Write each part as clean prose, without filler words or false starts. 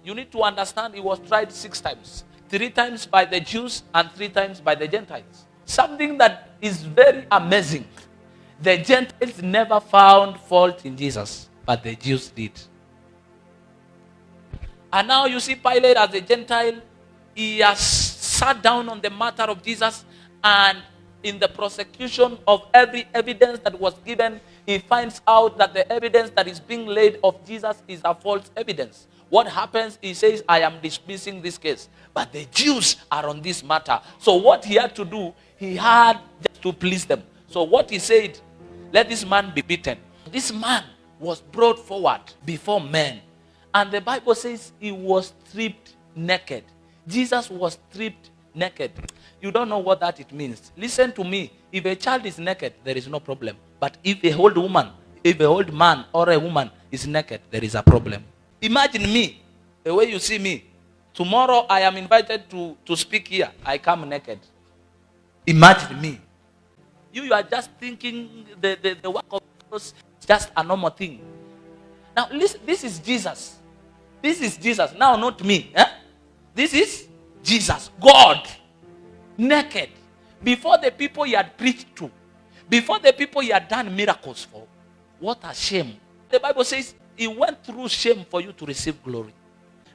You need to understand he was tried 6 times. 3 times by the Jews and 3 times by the Gentiles. Something that is very amazing. The Gentiles never found fault in Jesus, but the Jews did. And now you see Pilate as a Gentile. He has sat down on the matter of Jesus, and in the prosecution of every evidence that was given, he finds out that the evidence that is being laid of Jesus is a false evidence. What happens? He says, I am dismissing this case. But the Jews are on this matter. So what he had to do, he had just to please them. So what he said, let this man be beaten. This man was brought forward before men. And the Bible says he was stripped naked. Jesus was stripped naked. You don't know what that it means. Listen to me. If a child is naked, there is no problem. But if a old man or a woman is naked, there is a problem. Imagine me, the way you see me. Tomorrow I am invited to speak here. I come naked. Imagine me. You are just thinking the work of God is just a normal thing. Now listen, this is Jesus. This is Jesus. Now not me. This is Jesus. God. Naked. Before the people he had preached to. Before the people he had done miracles for. What a shame. The Bible says he went through shame for you to receive glory.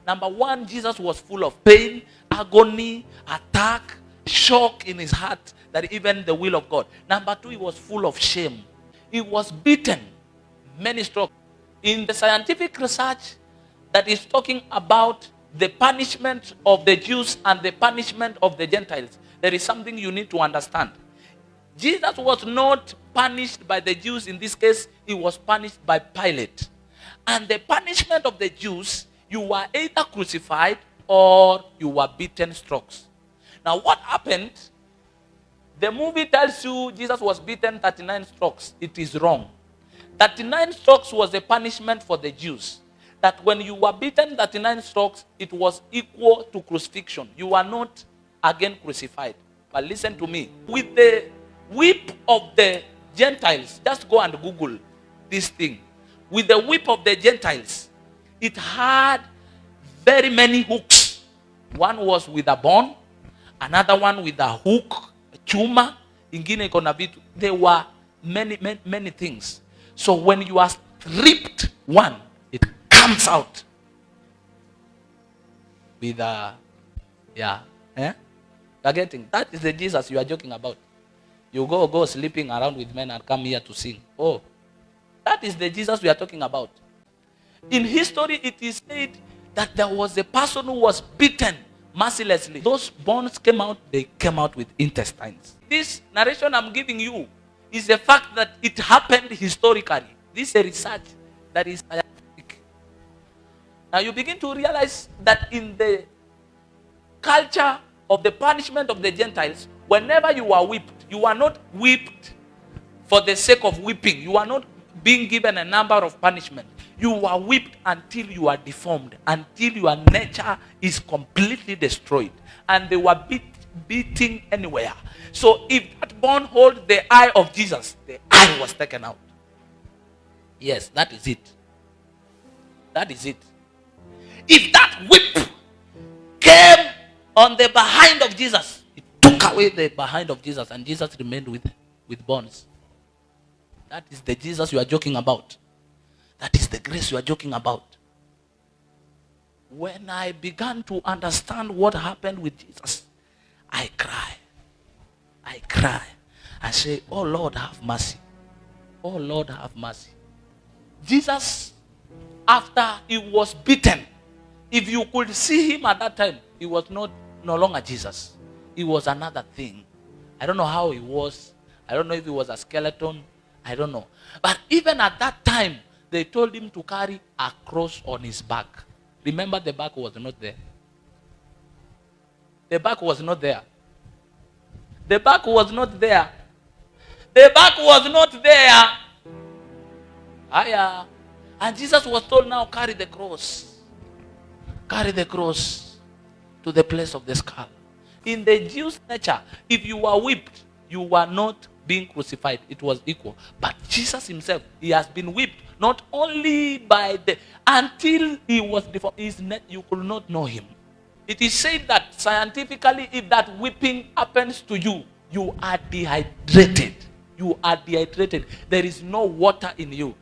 Number one, Jesus was full of pain, agony, attack, shock in his heart that even the will of God. Number two, he was full of shame. He was beaten, many strokes. In the scientific research that is talking about the punishment of the Jews and the punishment of the Gentiles, there is something you need to understand. Jesus was not punished by the Jews. In this case, he was punished by Pilate. And the punishment of the Jews, you were either crucified or you were beaten strokes. Now what happened? The movie tells you Jesus was beaten 39 strokes. It is wrong. 39 strokes was the punishment for the Jews. That when you were beaten 39 strokes, it was equal to crucifixion. You were not again crucified. But listen to me. With the whip of the Gentiles, just go and Google this thing. With the whip of the Gentiles, it had very many hooks. One was with a bone, another one with a hook, a chuma, ingine iko na vitu. There were many things. So when you are stripped one, it comes out with a, You're getting, that is the Jesus you are joking about. You go sleeping around with men and come here to sing. Oh, that is the Jesus we are talking about. In history, it is said that there was a person who was beaten mercilessly. Those bones came out, they came out with intestines. This narration I'm giving you is a fact that it happened historically. This is a research that is scientific. Now you begin to realize that in the culture of the punishment of the Gentiles, whenever you are whipped, you are not whipped for the sake of whipping. You are not being given a number of punishment. You are whipped until you are deformed, until your nature is completely destroyed. And they were beating anywhere. So if that bone hold the eye of Jesus, the eye was taken out. Yes, that is it. That is it. If that whip came on the behind of Jesus, it took away the behind of Jesus, and Jesus remained with bones. That is the Jesus you are joking about. That is the grace you are joking about. When I began to understand what happened with Jesus, I cry. I cry. I say, oh Lord, have mercy. Oh Lord, have mercy. Jesus, after he was beaten, if you could see him at that time, he was no longer Jesus. He was another thing. I don't know how he was. I don't know if he was a skeleton. I don't know. But even at that time, they told him to carry a cross on his back. Remember, the back was not there. The back was not there. The back was not there. The back was not there. And Jesus was told, now carry the cross. Carry the cross to the place of the skull. In the Jews' nature, if you were whipped, you were not being crucified, it was equal. But Jesus himself, he has been whipped, not only by the, until he was deformed, you could not know him. It is said that scientifically, if that whipping happens to you, you are dehydrated. You are dehydrated. There is no water in you.